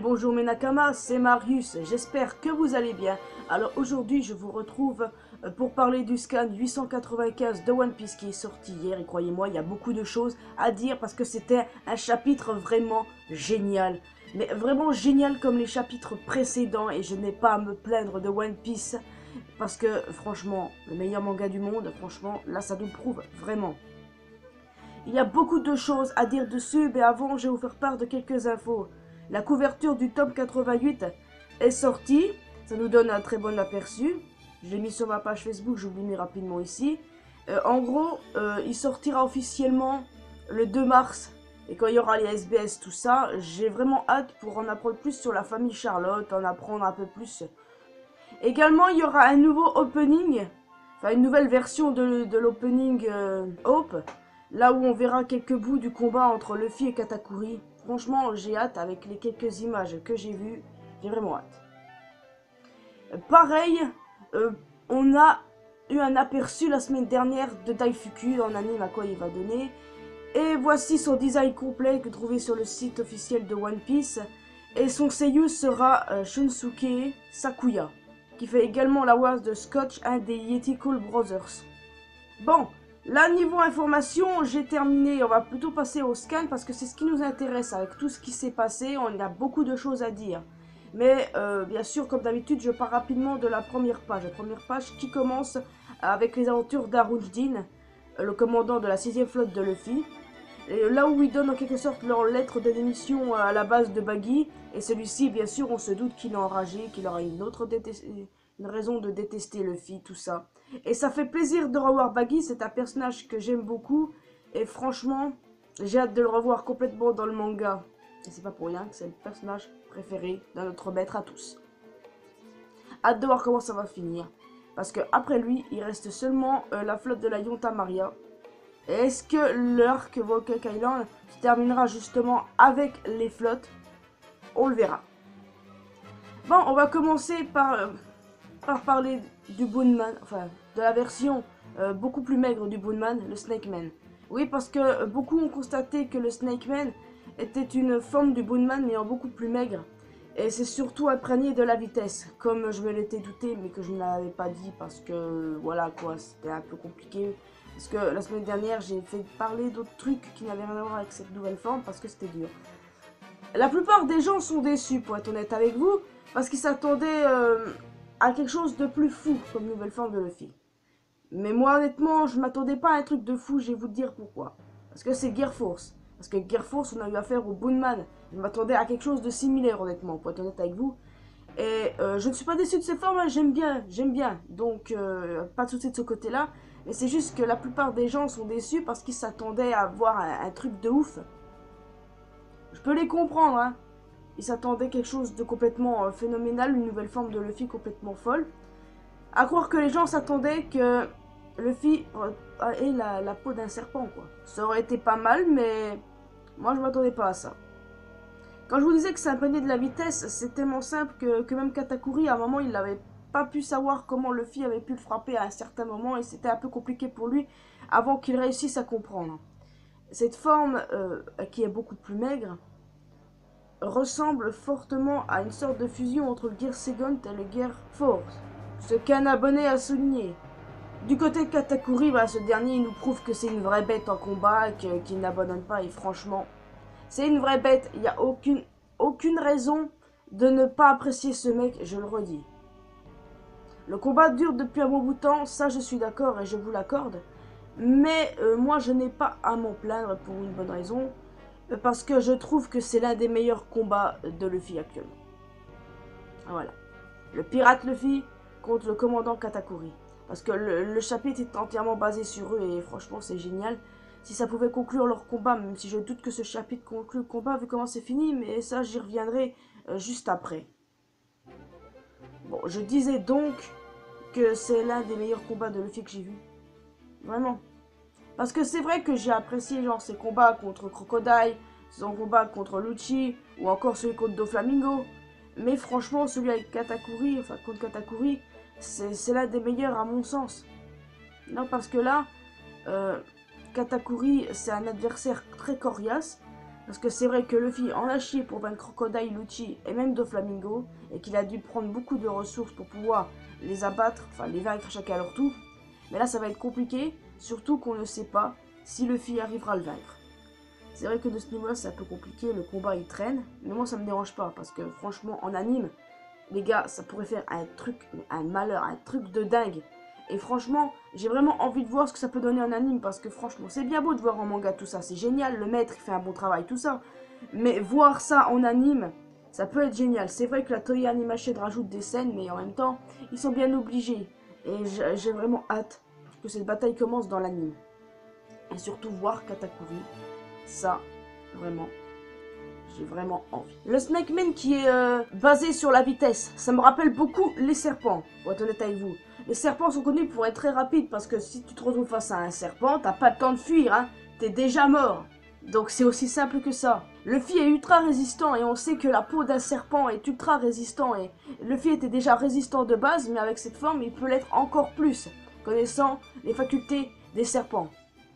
bonjour mes Nakamas, c'est Marius, j'espère que vous allez bien. Alors aujourd'hui je vous retrouve pour parler du scan 895 de One Piece qui est sorti hier. Et croyez-moi, il y a beaucoup de choses à dire parce que c'était un chapitre vraiment génial. Mais vraiment génial comme les chapitres précédents, et je n'ai pas à me plaindre de One Piece. Parce que franchement, le meilleur manga du monde, franchement, là ça nous prouve vraiment. Il y a beaucoup de choses à dire dessus, mais avant je vais vous faire part de quelques infos. La couverture du tome 88 est sortie, ça nous donne un très bon aperçu. Je l'ai mis sur ma page Facebook, je vous l'ai mis rapidement ici. En gros, il sortira officiellement le 2 mars. Et quand il y aura les SBS, tout ça, j'ai vraiment hâte pour en apprendre plus sur la famille Charlotte, en apprendre un peu plus. Également, il y aura un nouveau opening, enfin une nouvelle version de l'opening Hope. Là où on verra quelques bouts du combat entre Luffy et Katakuri. Franchement, j'ai hâte avec les quelques images que j'ai vues. J'ai vraiment hâte. Pareil, on a eu un aperçu la semaine dernière de Daifuku en anime à quoi il va donner. Et voici son design complet que vous trouvez sur le site officiel de One Piece. Et son seiyuu sera Shunsuke Sakuya, qui fait également la voix de Scotch, un des Yetical Brothers. Bon. Là, niveau information, j'ai terminé. On va plutôt passer au scan parce que c'est ce qui nous intéresse. Avec tout ce qui s'est passé, on a beaucoup de choses à dire. Mais bien sûr, comme d'habitude, je pars rapidement de la première page. La première page qui commence avec les aventures d'Arunjdin, le commandant de la 6e flotte de Luffy. Et là où ils donnent en quelque sorte leur lettre de démission à la base de Baggy. Et celui-ci, bien sûr, on se doute qu'il est enragé, qu'il aura une raison de détester Luffy, tout ça. Et ça fait plaisir de revoir Baggy, c'est un personnage que j'aime beaucoup. Et franchement, j'ai hâte de le revoir complètement dans le manga. Et c'est pas pour rien que c'est le personnage préféré de notre maître à tous. Hâte de voir comment ça va finir. Parce que après lui, il reste seulement la flotte de la Yonta Maria. Et est-ce que l'arc Volcanic Island se terminera justement avec les flottes? On le verra. Bon, on va commencer par parler du Boonman, enfin de la version beaucoup plus maigre du Boonman, le Snake Man. Oui, parce que beaucoup ont constaté que le Snake Man était une forme du Boonman mais en beaucoup plus maigre. Et c'est surtout imprégné de la vitesse, comme je me l'étais douté mais que je ne l'avais pas dit parce que voilà quoi, c'était un peu compliqué. Parce que la semaine dernière j'ai fait parler d'autres trucs qui n'avaient rien à voir avec cette nouvelle forme parce que c'était dur. La plupart des gens sont déçus pour être honnête avec vous, parce qu'ils s'attendaient à quelque chose de plus fou comme nouvelle forme de Luffy. Mais moi honnêtement je m'attendais pas à un truc de fou, je vais vous dire pourquoi. Parce que c'est Gear Force. Parce que Gear Force on a eu affaire au Boonman. Je m'attendais à quelque chose de similaire honnêtement, pour être honnête avec vous. Et je ne suis pas déçu de ces formes, hein, j'aime bien. Donc pas de soucis de ce côté là. Mais c'est juste que la plupart des gens sont déçus parce qu'ils s'attendaient à voir un truc de ouf. Je peux les comprendre, hein. Ils s'attendaient à quelque chose de complètement phénoménal, une nouvelle forme de Luffy complètement folle. À croire que les gens s'attendaient que Luffy ait la peau d'un serpent, quoi. Ça aurait été pas mal, mais moi je m'attendais pas à ça. Quand je vous disais que ça imprégné de la vitesse, c'est tellement simple que même Katakuri, à un moment, il n'avait pas pu savoir comment Luffy avait pu le frapper à un certain moment, et c'était un peu compliqué pour lui avant qu'il réussisse à comprendre. Cette forme, qui est beaucoup plus maigre, ressemble fortement à une sorte de fusion entre le Gear Second et le Gear Force, ce qu'un abonné a souligné. Du côté de Katakuri, bah, ce dernier il nous prouve que c'est une vraie bête en combat, qu'il n'abandonne pas, et franchement, c'est une vraie bête, il n'y a aucune raison de ne pas apprécier ce mec, je le redis. Le combat dure depuis un bon bout de temps, ça je suis d'accord et je vous l'accorde, mais moi je n'ai pas à m'en plaindre pour une bonne raison. Parce que je trouve que c'est l'un des meilleurs combats de Luffy actuellement. Voilà. Le pirate Luffy contre le commandant Katakuri. Parce que le chapitre est entièrement basé sur eux et franchement c'est génial. Si ça pouvait conclure leur combat, même si je doute que ce chapitre conclue le combat vu comment c'est fini, mais ça j'y reviendrai juste après. Bon, je disais donc que c'est l'un des meilleurs combats de Luffy que j'ai vu. Vraiment. Parce que c'est vrai que j'ai apprécié genre ses combats contre Crocodile, son combat contre Lucci, ou encore celui contre Doflamingo. Mais franchement, celui avec Katakuri, enfin contre Katakuri, c'est l'un des meilleurs à mon sens. Non, parce que là, Katakuri, c'est un adversaire très coriace. Parce que c'est vrai que Luffy en a chié pour vaincre Crocodile, Lucci et même Doflamingo, et qu'il a dû prendre beaucoup de ressources pour pouvoir les abattre, enfin les vaincre chacun à leur tour. Mais là ça va être compliqué, surtout qu'on ne sait pas si Luffy arrivera à le vaincre. C'est vrai que de ce niveau-là c'est un peu compliqué, le combat il traîne, mais moi ça me dérange pas, parce que franchement en anime, les gars, ça pourrait faire un truc, un malheur, un truc de dingue. Et franchement, j'ai vraiment envie de voir ce que ça peut donner en anime, parce que franchement, c'est bien beau de voir en manga tout ça, c'est génial, le maître il fait un bon travail, tout ça. Mais voir ça en anime, ça peut être génial. C'est vrai que la Toei Animation rajoute des scènes, mais en même temps, ils sont bien obligés. Et j'ai vraiment hâte que cette bataille commence dans l'anime. Et surtout voir Katakuri, ça, vraiment, j'ai vraiment envie. Le Snake Man qui est basé sur la vitesse, ça me rappelle beaucoup les serpents, pour être honnête avec vous. Les serpents sont connus pour être très rapides parce que si tu te retrouves face à un serpent, t'as pas le temps de fuir, hein. T'es déjà mort. Donc c'est aussi simple que ça. Luffy est ultra résistant et on sait que la peau d'un serpent est ultra résistant et Luffy était déjà résistant de base, mais avec cette forme il peut l'être encore plus, connaissant les facultés des serpents.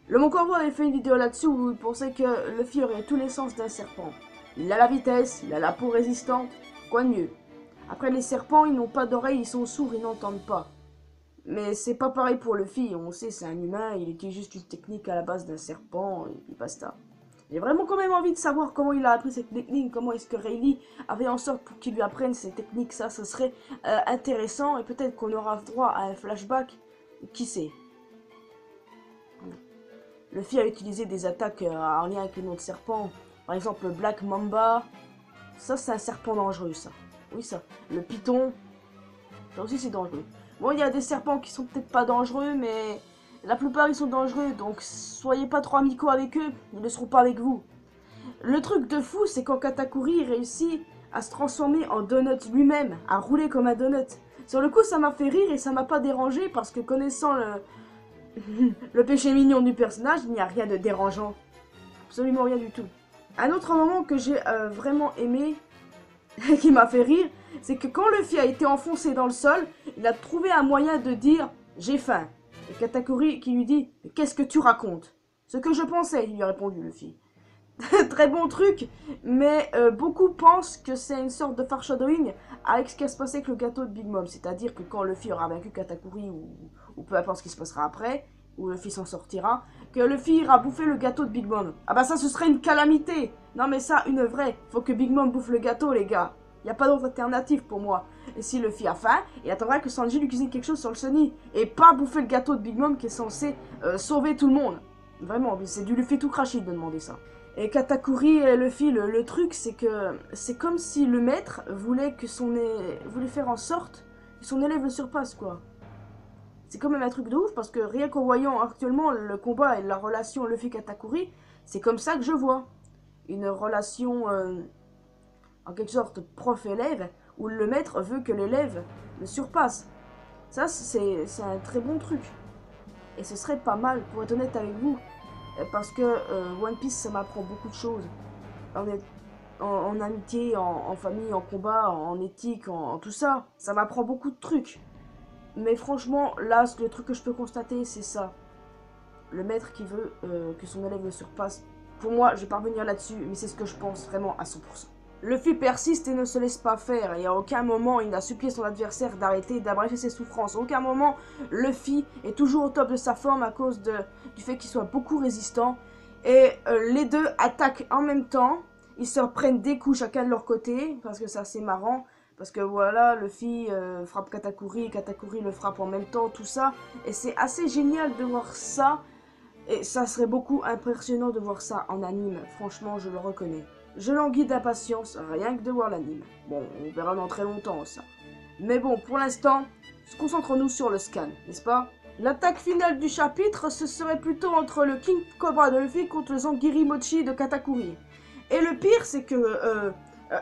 Le Mon Corbeau avait fait une vidéo là-dessus où il pensait que Luffy aurait tous les sens d'un serpent. Il a la vitesse, il a la peau résistante, quoi de mieux. Après les serpents ils n'ont pas d'oreilles, ils sont sourds, ils n'entendent pas. Mais c'est pas pareil pour Luffy, on sait c'est un humain, il utilise juste une technique à la base d'un serpent et puis basta. J'ai vraiment quand même envie de savoir comment il a appris cette technique, comment est-ce que Rayleigh avait en sorte pour qu'il lui apprenne ces techniques, ça ce serait intéressant et peut-être qu'on aura droit à un flashback, qui sait. Luffy a utilisé des attaques en lien avec le nom de serpent, par exemple le Black Mamba, ça c'est un serpent dangereux ça, oui ça, le Python, ça aussi c'est dangereux. Bon, il y a des serpents qui sont peut-être pas dangereux, mais la plupart ils sont dangereux, donc soyez pas trop amicaux avec eux, ils ne seront pas avec vous. Le truc de fou, c'est quand Katakuri réussit à se transformer en donut lui-même, à rouler comme un donut. Sur le coup, ça m'a fait rire et ça m'a pas dérangé, parce que connaissant le péché mignon du personnage, il n'y a rien de dérangeant. Absolument rien du tout. Un autre moment que j'ai vraiment aimé, qui m'a fait rire, c'est que quand Luffy a été enfoncé dans le sol, il a trouvé un moyen de dire « j'ai faim ». Et Katakuri qui lui dit « qu'est-ce que tu racontes ?» Ce que je pensais, il lui a répondu Luffy. Très bon truc, mais beaucoup pensent que c'est une sorte de foreshadowing avec ce qui va se passer avec le gâteau de Big Mom. C'est-à-dire que quand Luffy aura vaincu Katakuri ou peu importe ce qui se passera après, ou Luffy s'en sortira, que Luffy ira bouffer le gâteau de Big Mom. Ah bah ça ce serait une calamité. Non mais ça, une vraie. Faut que Big Mom bouffe le gâteau les gars. Y a pas d'autre alternative pour moi. Et si Luffy a faim, il attendra que Sanji lui cuisine quelque chose sur le Sunny. Et pas bouffer le gâteau de Big Mom qui est censé sauver tout le monde. Vraiment, c'est du Luffy tout craché de demander ça. Et Katakuri et Luffy, le truc c'est que c'est comme si le maître voulait faire en sorte que son élève le surpasse quoi. C'est quand même un truc de ouf parce que rien qu'en voyant actuellement le combat et la relation Luffy-Katakuri, c'est comme ça que je vois. Une relation en quelque sorte prof-élève où le maître veut que l'élève le surpasse. Ça c'est un très bon truc. Et ce serait pas mal pour être honnête avec vous. Parce que One Piece ça m'apprend beaucoup de choses. En amitié, en famille, en combat, en éthique, en tout ça. Ça m'apprend beaucoup de trucs. Mais franchement, là, le truc que je peux constater, c'est ça. Le maître qui veut que son élève le surpasse. Pour moi, je vais pas revenir là-dessus, mais c'est ce que je pense vraiment à 100%. Luffy persiste et ne se laisse pas faire, et à aucun moment il n'a supplié son adversaire d'arrêter d'abréger ses souffrances. À aucun moment, Luffy est toujours au top de sa forme à cause du fait qu'il soit beaucoup résistant. Et les deux attaquent en même temps, ils se reprennent des coups chacun de leur côté, parce que c'est assez marrant. Parce que voilà, Luffy frappe Katakuri, Katakuri le frappe en même temps, tout ça. Et c'est assez génial de voir ça. Et ça serait beaucoup impressionnant de voir ça en anime, franchement je le reconnais. Je languis d'impatience, rien que de voir l'anime. Bon, on verra dans très longtemps ça. Mais bon, pour l'instant, concentrons-nous sur le scan, n'est-ce pas? L'attaque finale du chapitre, ce serait plutôt entre le King Cobra de Luffy contre le Zanguiri Mochi de Katakuri. Et le pire, c'est que...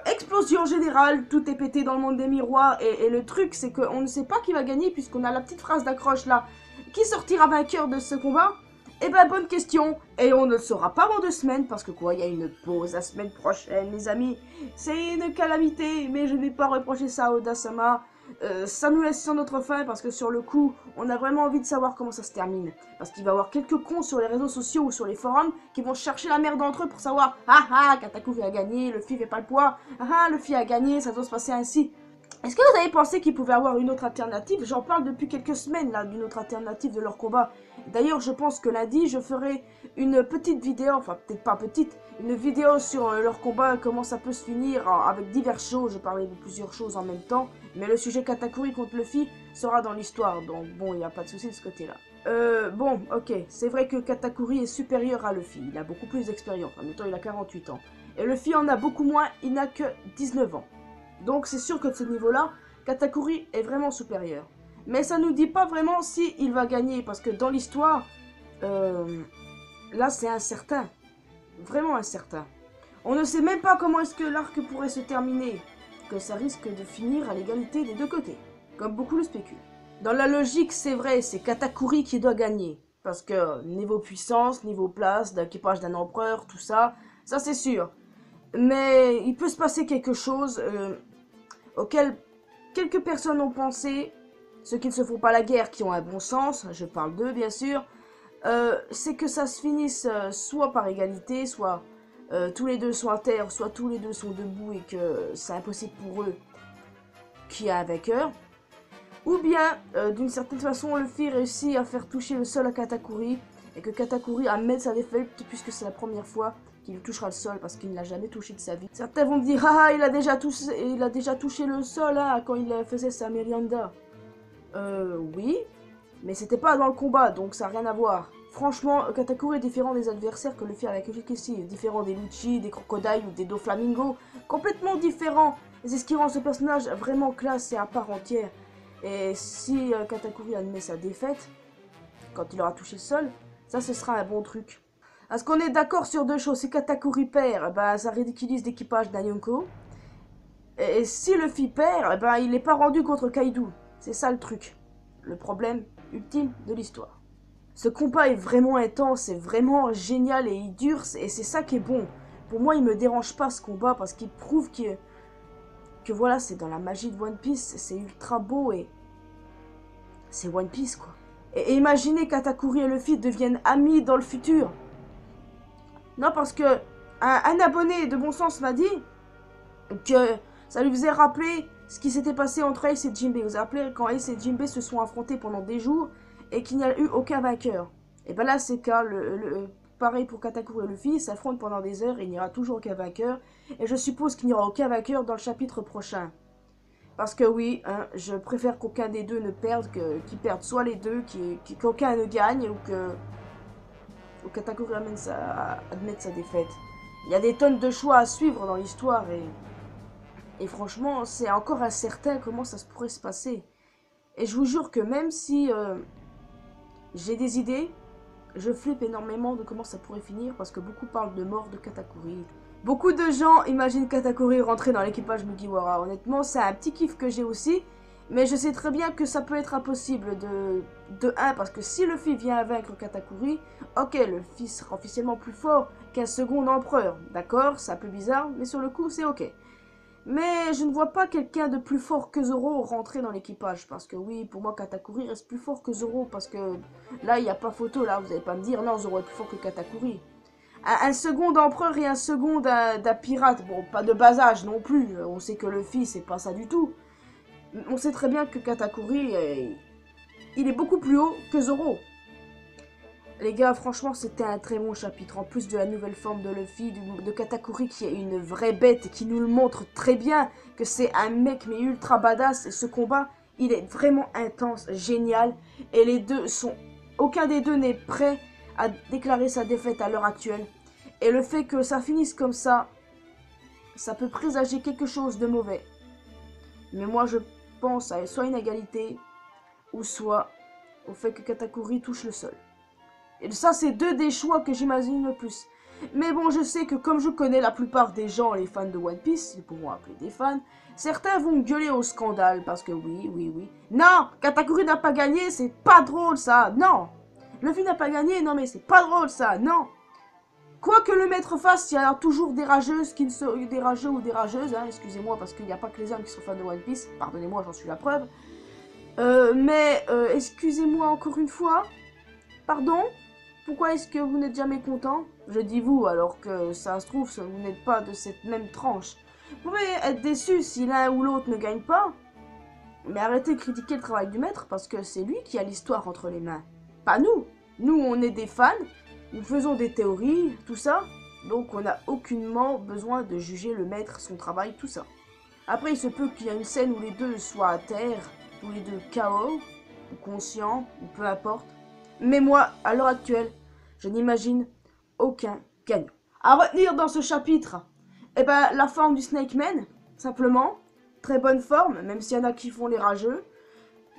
explosion générale, tout est pété dans le monde des miroirs, et le truc, c'est qu'on ne sait pas qui va gagner, puisqu'on a la petite phrase d'accroche là. Qui sortira vainqueur de ce combat? Eh ben, bonne question, et on ne le saura pas avant 2 semaines, parce que quoi, il y a une pause la semaine prochaine, les amis. C'est une calamité, mais je n'ai pas reproché ça à Oda-sama. Ça nous laisse sur notre faim parce que sur le coup, on a vraiment envie de savoir comment ça se termine. Parce qu'il va y avoir quelques cons sur les réseaux sociaux ou sur les forums qui vont chercher la merde entre eux pour savoir « Ah ah, Katakuri a gagné, Luffy fait pas le poids. Ah ah, Luffy a gagné, ça doit se passer ainsi. » Est-ce que vous avez pensé qu'il pouvait avoir une autre alternative? J'en parle depuis quelques semaines là d'une autre alternative de leur combat. D'ailleurs, je pense que lundi, je ferai une petite vidéo, enfin peut-être pas petite, une vidéo sur leur combat, comment ça peut se finir avec diverses choses. Je parlais de plusieurs choses en même temps, mais le sujet Katakuri contre Luffy sera dans l'histoire, donc bon, il n'y a pas de souci de ce côté-là. Bon, ok, c'est vrai que Katakuri est supérieur à Luffy, il a beaucoup plus d'expérience, en même temps il a 48 ans. Et Luffy en a beaucoup moins, il n'a que 19 ans. Donc c'est sûr que de ce niveau-là, Katakuri est vraiment supérieur. Mais ça nous dit pas vraiment si il va gagner, parce que dans l'histoire, là c'est incertain. Vraiment incertain. On ne sait même pas comment est-ce que l'arc pourrait se terminer, que ça risque de finir à l'égalité des deux côtés, comme beaucoup le spéculent. Dans la logique, c'est vrai, c'est Katakuri qui doit gagner. Parce que niveau puissance, niveau place, d'équipage d'un empereur, tout ça, ça c'est sûr. Mais il peut se passer quelque chose auquel quelques personnes ont pensé, ceux qui ne se font pas la guerre, qui ont un bon sens, je parle d'eux bien sûr, c'est que ça se finisse soit par égalité, soit tous les deux sont à terre, soit tous les deux sont debout et que c'est impossible pour eux qu'il y ait un vainqueur. Ou bien, d'une certaine façon, Luffy réussit à faire toucher le sol à Katakuri et que Katakuri admette sa défaite puisque c'est la première fois qu'il touchera le sol parce qu'il ne l'a jamais touché de sa vie. Certains vont me dire, ah, il a déjà touché le sol hein, quand il faisait sa Miranda. Oui, mais c'était pas dans le combat, donc ça n'a rien à voir. Franchement, Katakuri est différent des adversaires que Luffy avec jusqu'ici, différent des Lucci, des Crocodiles ou des Doflamingo, complètement différent. Et c'est ce qui rend ce personnage vraiment classe et à part entière. Et si Katakuri admet sa défaite, quand il aura touché le sol, ça ce sera un bon truc. Est-ce qu'on est d'accord sur deux choses? Si Katakuri perd, ben, ça ridiculise l'équipage d'Anyonko. Et si Luffy perd, ben, il n'est pas rendu contre Kaido. C'est ça le truc. Le problème ultime de l'histoire. Ce combat est vraiment intense, c'est vraiment génial et il dure, et c'est ça qui est bon. Pour moi, il me dérange pas ce combat parce qu'il prouve que voilà, c'est dans la magie de One Piece, c'est ultra beau et c'est One Piece quoi. Et imaginez Katakuri et Luffy deviennent amis dans le futur. Non, parce que un abonné de bon sens m'a dit que ça lui faisait rappeler ce qui s'était passé entre Ace et Jinbei. Vous vous rappelez quand Ace et Jinbei se sont affrontés pendant des jours et qu'il n'y a eu aucun vainqueur. Et ben là, c'est le cas. Pareil pour Katakuri et Luffy, ils s'affrontent pendant des heures et il n'y aura toujours aucun vainqueur. Et je suppose qu'il n'y aura aucun vainqueur dans le chapitre prochain. Parce que oui, hein, je préfère qu'aucun des deux ne perde, qu'ils perdent soit les deux, qu'aucun ne gagne ou que Katakuri admette sa défaite. Il y a des tonnes de choix à suivre dans l'histoire et franchement, c'est encore incertain comment ça se pourrait se passer. Et je vous jure que même si j'ai des idées, je flippe énormément de comment ça pourrait finir parce que beaucoup parlent de mort de Katakuri. Beaucoup de gens imaginent Katakuri rentrer dans l'équipage Mugiwara. Honnêtement, c'est un petit kiff que j'ai aussi. Mais je sais très bien que ça peut être impossible de 1, parce que si Luffy vient à vaincre Katakuri, ok, Luffy sera officiellement plus fort qu'un second empereur. D'accord, c'est un peu bizarre, mais sur le coup, c'est ok. Mais je ne vois pas quelqu'un de plus fort que Zoro rentrer dans l'équipage. Parce que oui, pour moi, Katakuri reste plus fort que Zoro. Parce que là, il n'y a pas photo, là. Vous n'allez pas me dire, non, Zoro est plus fort que Katakuri. Un second empereur et un second d'un pirate. Bon, pas de bas âge non plus. On sait que Luffy, c'est pas ça du tout. On sait très bien que Katakuri, il est beaucoup plus haut que Zoro. Les gars, franchement, c'était un très bon chapitre. En plus de la nouvelle forme de Luffy, de Katakuri qui est une vraie bête et qui nous le montre très bien que c'est un mec mais ultra badass. Et ce combat, il est vraiment intense, génial. Et les deux sont... Aucun des deux n'est prêt à déclarer sa défaite à l'heure actuelle. Et le fait que ça finisse comme ça peut présager quelque chose de mauvais. Mais moi, je pense à soit une égalité, ou soit au fait que Katakuri touche le sol. Et ça, c'est deux des choix que j'imagine le plus. Mais bon, je sais que comme je connais la plupart des gens, les fans de One Piece, ils pourront appeler des fans, certains vont gueuler au scandale, parce que oui. Non, Katakuri n'a pas gagné, c'est pas drôle ça, non. Luffy n'a pas gagné, non mais c'est pas drôle ça, non. Quoi que le maître fasse, il y a toujours des rageuses qui ne sont des rageux ou des rageuses, hein, excusez-moi, parce qu'il n'y a pas que les hommes qui sont fans de One Piece, pardonnez-moi, j'en suis la preuve. Excusez-moi encore une fois, pardon, pourquoi est-ce que vous n'êtes jamais content? Je dis vous, alors que ça se trouve, vous n'êtes pas de cette même tranche. Vous pouvez être déçu si l'un ou l'autre ne gagne pas, mais arrêtez de critiquer le travail du maître, parce que c'est lui qui a l'histoire entre les mains, pas nous. Nous, on est des fans, nous faisons des théories, tout ça, donc on n'a aucunement besoin de juger le maître, son travail, tout ça. Après, il se peut qu'il y ait une scène où les deux soient à terre, tous les deux KO, ou conscients, ou peu importe. Mais moi, à l'heure actuelle, je n'imagine aucun gagnant. À retenir dans ce chapitre, eh ben, la forme du Snake Man, simplement. Très bonne forme, même s'il y en a qui font les rageux.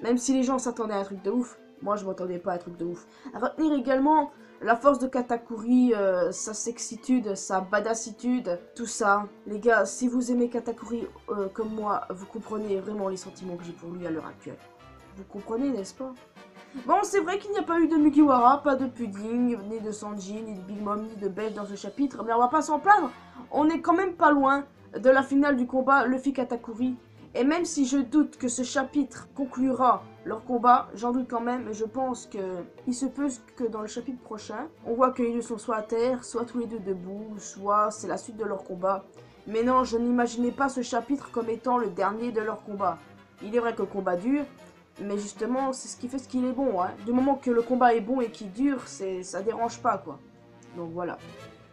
Même si les gens s'attendaient à un truc de ouf. Moi, je m'attendais pas à un truc de ouf. À retenir également la force de Katakuri, sa sexitude, sa badassitude, tout ça. Les gars, si vous aimez Katakuri comme moi, vous comprenez vraiment les sentiments que j'ai pour lui à l'heure actuelle. Vous comprenez, n'est-ce pas? Bon, c'est vrai qu'il n'y a pas eu de Mugiwara, pas de Pudding, ni de Sanji, ni de Big Mom, ni de Belle dans ce chapitre, mais on va pas s'en plaindre. On est quand même pas loin de la finale du combat Luffy-Katakuri. Et même si je doute que ce chapitre conclura leur combat, j'en doute quand même, et je pense que il se peut que dans le chapitre prochain, on voit qu'ils deux sont soit à terre, soit tous les deux debout, soit c'est la suite de leur combat. Mais non, je n'imaginais pas ce chapitre comme étant le dernier de leur combat. Il est vrai que le combat dure, mais justement, c'est ce qui fait ce qu'il est bon, hein. Du moment que le combat est bon et qu'il dure, ça dérange pas, quoi. Donc voilà.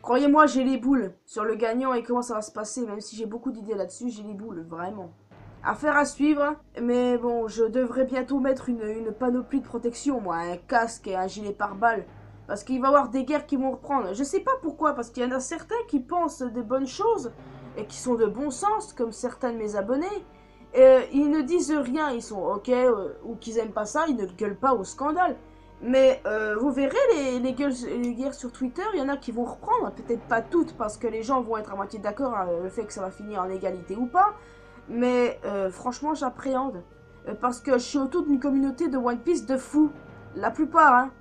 Croyez-moi, j'ai les boules sur le gagnant et comment ça va se passer, même si j'ai beaucoup d'idées là-dessus, j'ai les boules, vraiment. Affaire à suivre, mais bon, je devrais bientôt mettre une panoplie de protection, moi, un casque et un gilet pare-balles. Parce qu'il va y avoir des guerres qui vont reprendre. Je sais pas pourquoi, parce qu'il y en a certains qui pensent des bonnes choses et qui sont de bon sens, comme certains de mes abonnés. Ils ne disent rien, ils sont ok, ou qu'ils aiment pas ça, ils ne gueulent pas au scandale. Mais vous verrez les guerres sur Twitter, il y en a qui vont reprendre, peut-être pas toutes, parce que les gens vont être à moitié d'accord avec le fait que ça va finir en égalité ou pas. Mais franchement, j'appréhende. Parce que je suis autour d'une communauté de One Piece de fous. La plupart, hein.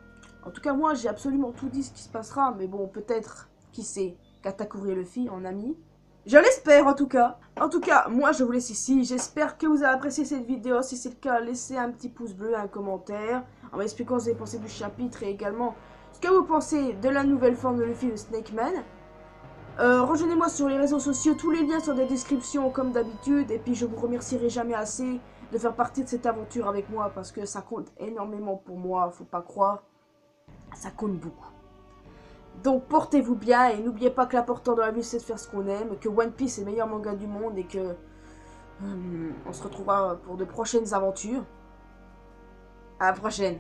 En tout cas, moi, j'ai absolument tout dit ce qui se passera. Mais bon, peut-être, qui sait, Katakuri et Luffy en ami. Je l'espère, en tout cas. En tout cas, moi, je vous laisse ici. J'espère que vous avez apprécié cette vidéo. Si c'est le cas, laissez un petit pouce bleu, un commentaire, en m'expliquant ce que vous avez pensé du chapitre et également ce que vous pensez de la nouvelle forme de Luffy, le Snake Man. Rejoignez-moi sur les réseaux sociaux, tous les liens sont dans la description comme d'habitude. Et puis je vous remercierai jamais assez de faire partie de cette aventure avec moi parce que ça compte énormément pour moi, faut pas croire. Ça compte beaucoup. Donc portez-vous bien et n'oubliez pas que l'important dans la vie c'est de faire ce qu'on aime, que One Piece est le meilleur manga du monde et que on se retrouvera pour de prochaines aventures. À la prochaine.